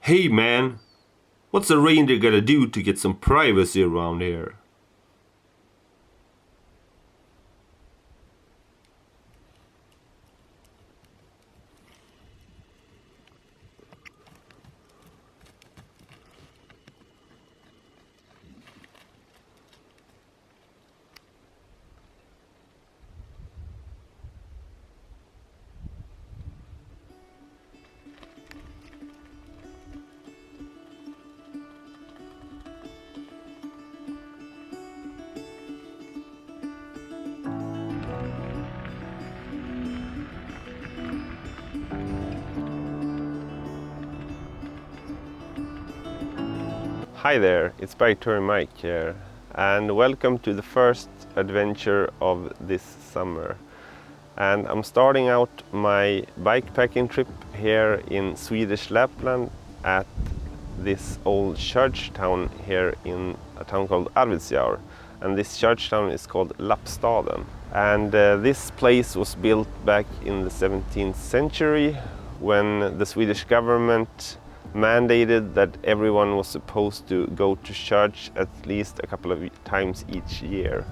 Hey man, what's a reindeer gotta do to get some privacy around here? Hi there, it's Biketouring Mike here, and welcome to the first adventure of this summer. And I'm starting out my bikepacking trip here in Swedish Lapland at this old church town here in a town called Arvidsjaur. And this church town is called Lappstaden. And this place was built back in the 17th century when the Swedish government mandated that everyone was supposed to go to church at least a couple of times each year.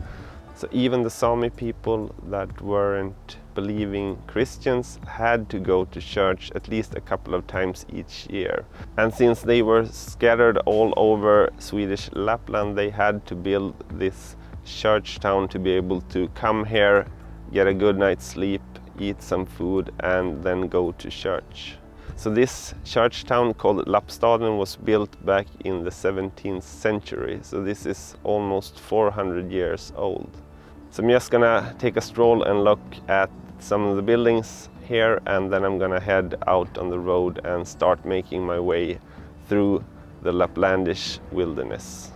So even the Sami people that weren't believing Christians had to go to church at least a couple of times each year. And since they were scattered all over Swedish Lapland, they had to build this church town to be able to come here, get a good night's sleep, eat some food, and then go to church. So this church town called Lappstaden was built back in the 17th century. So this is almost 400 years old. So I'm just gonna take a stroll and look at some of the buildings here, and then I'm gonna head out on the road and start making my way through the Laplandish wilderness.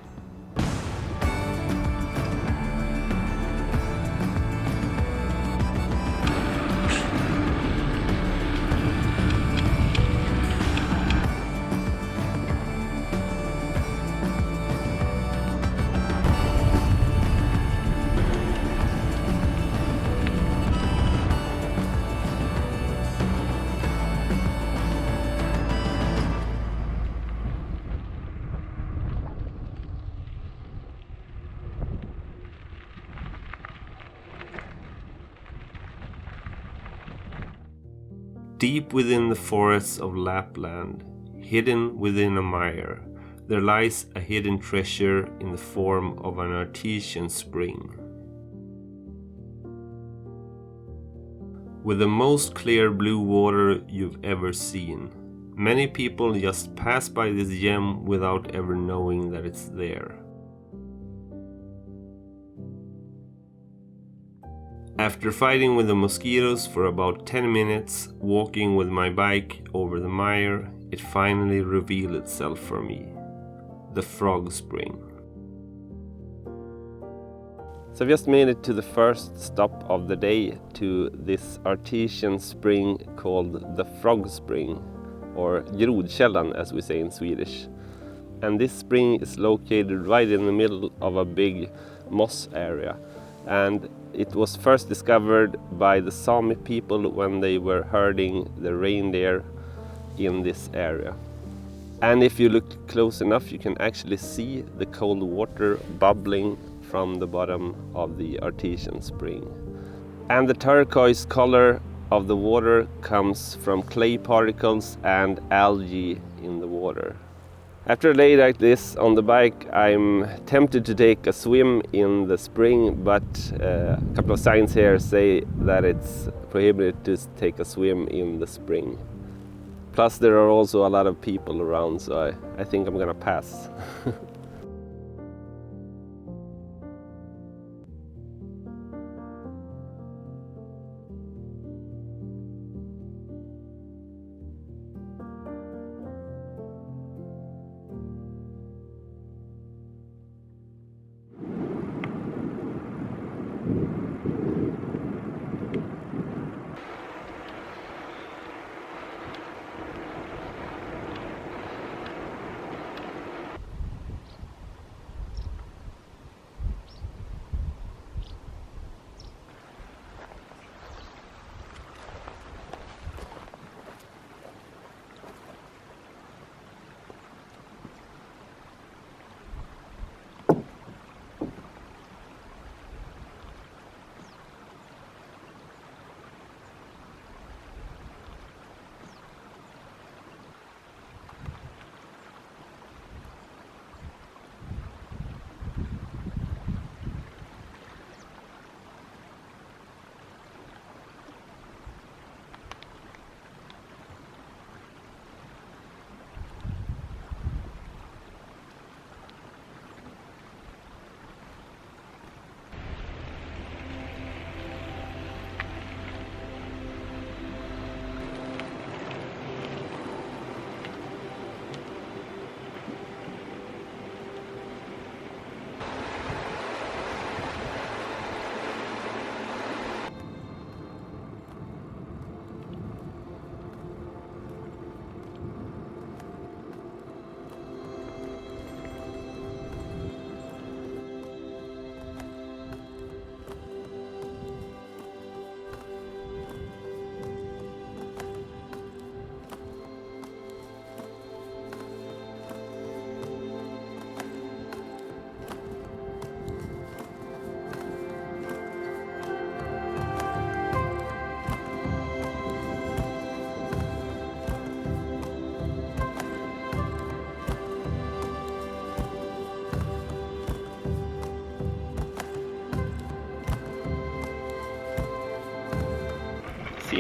Deep within the forests of Lapland, hidden within a mire, there lies a hidden treasure in the form of an artesian spring. With the most clear blue water you've ever seen. Many people just pass by this gem without ever knowing that it's there. After fighting with the mosquitoes for about 10 minutes, walking with my bike over the mire, it finally revealed itself for me. The Frog Spring. So I've just made it to the first stop of the day, to this artesian spring called the Frog Spring, or Grodkällan as we say in Swedish. And this spring is located right in the middle of a big moss area. And it was first discovered by the Sami people when they were herding the reindeer in this area. And if you look close enough, you can actually see the cold water bubbling from the bottom of the artesian spring. And the turquoise color of the water comes from clay particles and algae in the water. After a day like this on the bike, I'm tempted to take a swim in the spring, but a couple of signs here say that it's prohibited to take a swim in the spring. Plus there are also a lot of people around, so I think I'm gonna pass.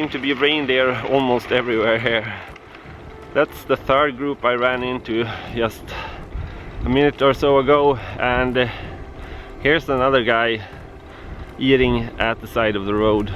seem to be reindeer almost everywhere here. That's the third group I ran into just a minute or so ago, and here's another guy eating at the side of the road.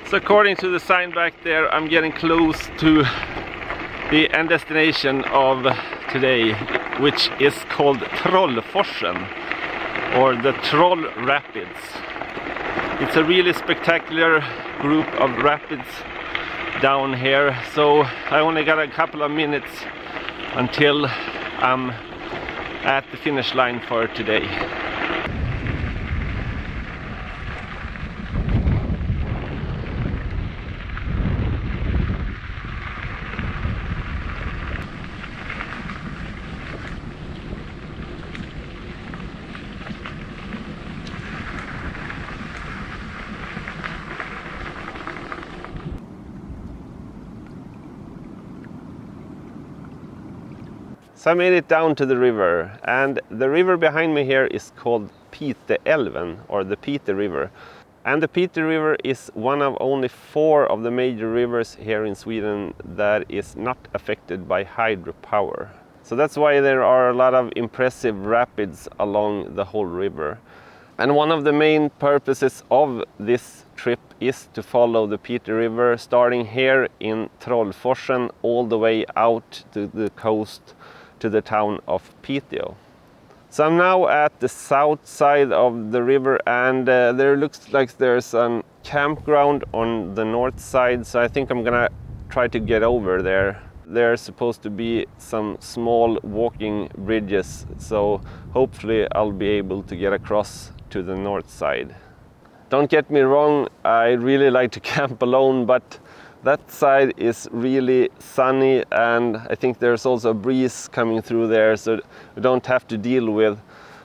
So according to the sign back there, I'm getting close to the end destination of today, which is called Trollforsen, or the Troll Rapids. It's a really spectacular group of rapids down here, so I only got a couple of minutes until I'm at the finish line for today. So I made it down to the river, and the river behind me here is called Piteälven, or the Pite River. And the Pite River is one of only 4 of the major rivers here in Sweden that is not affected by hydropower. So that's why there are a lot of impressive rapids along the whole river. And one of the main purposes of this trip is to follow the Pite River, starting here in Trollforsen all the way out to the coast to the town of Piteå. So I'm now at the south side of the river, and there looks like there's a campground on the north side, so I think I'm gonna try to get over there. There's supposed to be some small walking bridges, so hopefully I'll be able to get across to the north side. Don't get me wrong, I really like to camp alone, but that side is really sunny, and I think there's also a breeze coming through there, so we don't have to deal with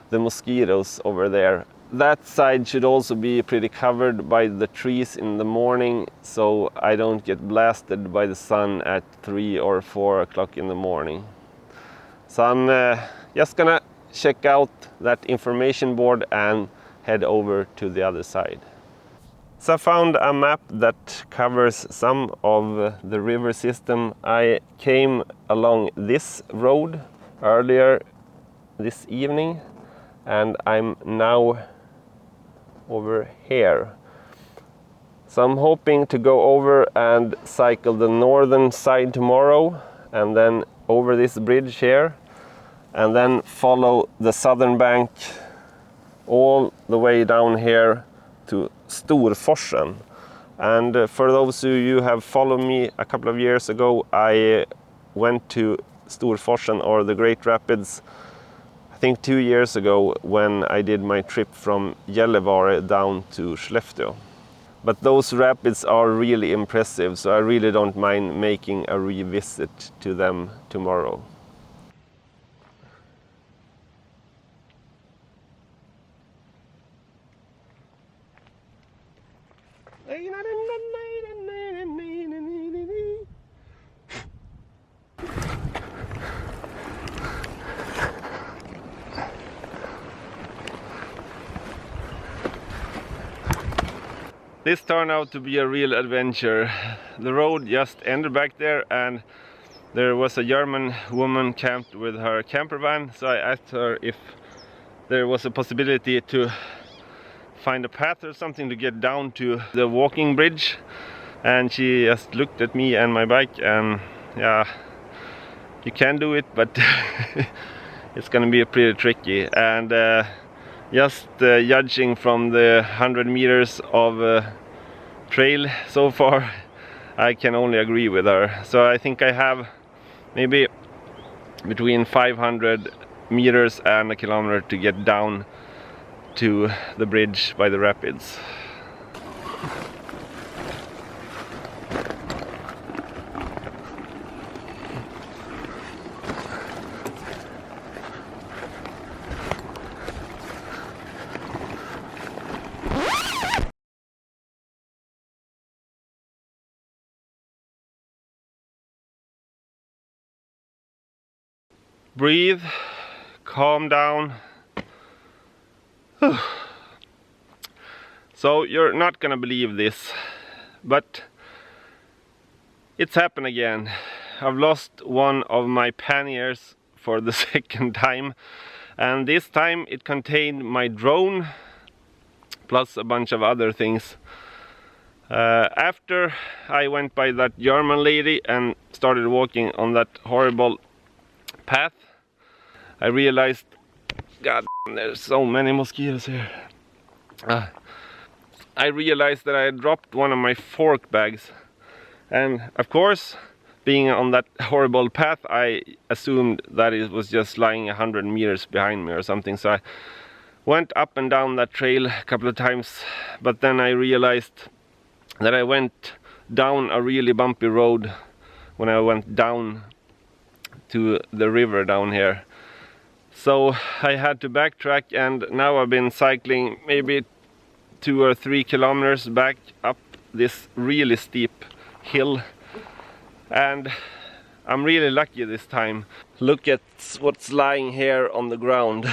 the mosquitoes over there. That side should also be pretty covered by the trees in the morning, so I don't get blasted by the sun at 3 or 4 o'clock in the morning. So I'm just gonna check out that information board and head over to the other side. So I found a map that covers some of the river system. I came along this road earlier this evening, and I'm now over here. So I'm hoping to go over and cycle the northern side tomorrow, and then over this bridge here, and then follow the southern bank all the way down here to Storforsen. And for those of you who have followed me a couple of years ago, I went to Storforsen, or the Great Rapids, I think 2 years ago, when I did my trip from Gällivare down to Skellefteå. But those rapids are really impressive, so I really don't mind making a revisit to them tomorrow. This turned out to be a real adventure. The road just ended back there, and there was a German woman camped with her camper van, so I asked her if there was a possibility to find a path or something to get down to the walking bridge, and she just looked at me and my bike, and yeah, You can do it, but it's gonna be pretty tricky. And just judging from the 100 meters of trail so far, I can only agree with her. So I think I have maybe between 500 meters and a kilometer to get down to the bridge by the rapids. Breathe, calm down. So you're not gonna believe this, but it's happened again. I've lost one of my panniers for the second time, and this time it contained my drone plus a bunch of other things. After I went by that German lady and started walking on that horrible path, I realized, God, there's so many mosquitoes here. I realized that I had dropped one of my fork bags, and of course, being on that horrible path, I assumed that it was just lying 100 meters behind me or something. So I went up and down that trail a couple of times, but then I realized that I went down a really bumpy road when I went down to the river down here. So I had to backtrack, and now I've been cycling maybe 2 or 3 kilometers back up this really steep hill, and I'm really lucky this time. Look at what's lying here on the ground.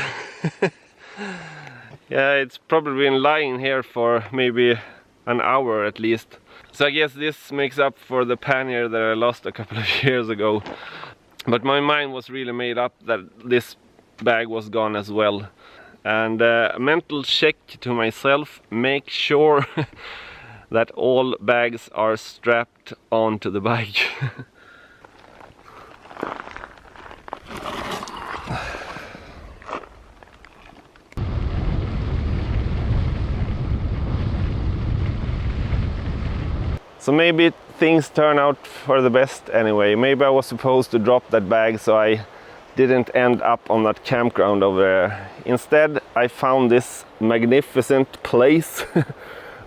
Yeah, it's probably been lying here for maybe an hour at least. So I guess this makes up for the pannier that I lost a couple of years ago. But my mind was really made up that this bag was gone as well. And a mental check to myself: make sure that all bags are strapped onto the bike. So maybe things turn out for the best anyway. Maybe I was supposed to drop that bag so I didn't end up on that campground over there. Instead, I found this magnificent place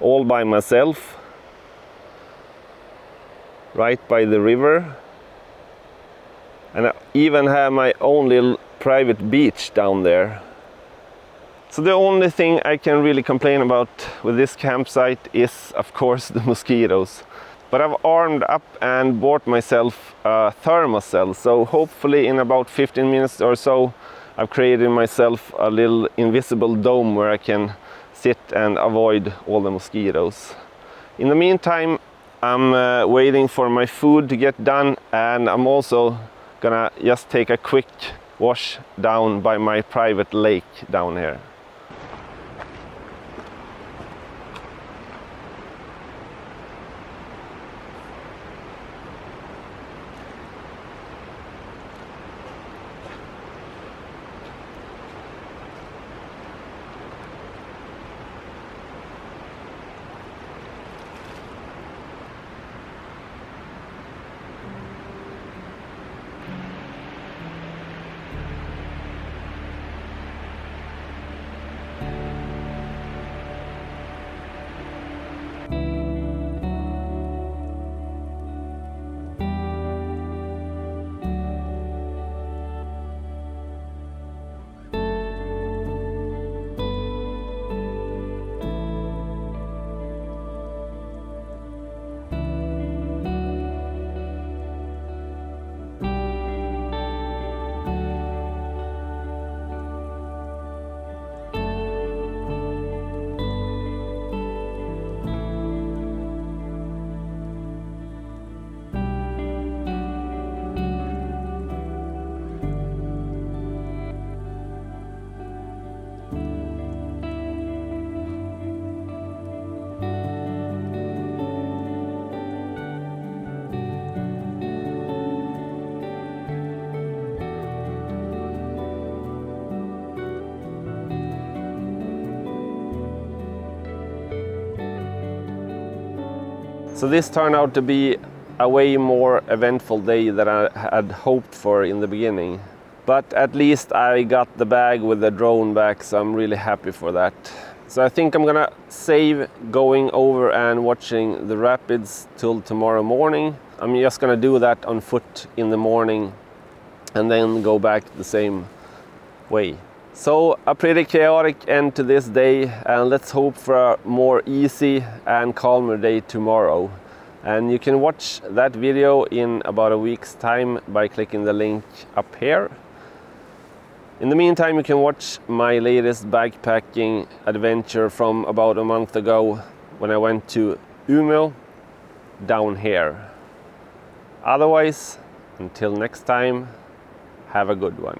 all by myself, right by the river. And I even have my own little private beach down there. So the only thing I can really complain about with this campsite is, of course, the mosquitoes. But I've armed up and bought myself a thermocell, so hopefully in about 15 minutes or so I've created myself a little invisible dome where I can sit and avoid all the mosquitoes. In the meantime, I'm waiting for my food to get done, and I'm also gonna just take a quick wash down by my private lake down here. So this turned out to be a way more eventful day than I had hoped for in the beginning. But at least I got the bag with the drone back, so I'm really happy for that. So I think I'm gonna save going over and watching the rapids till tomorrow morning. I'm just gonna do that on foot in the morning and then go back the same way. So a pretty chaotic end to this day, and let's hope for a more easy and calmer day tomorrow. And you can watch that video in about a week's time by clicking the link up here. In the meantime, you can watch my latest backpacking adventure from about a month ago when I went to Umeå down here. Otherwise, until next time, have a good one.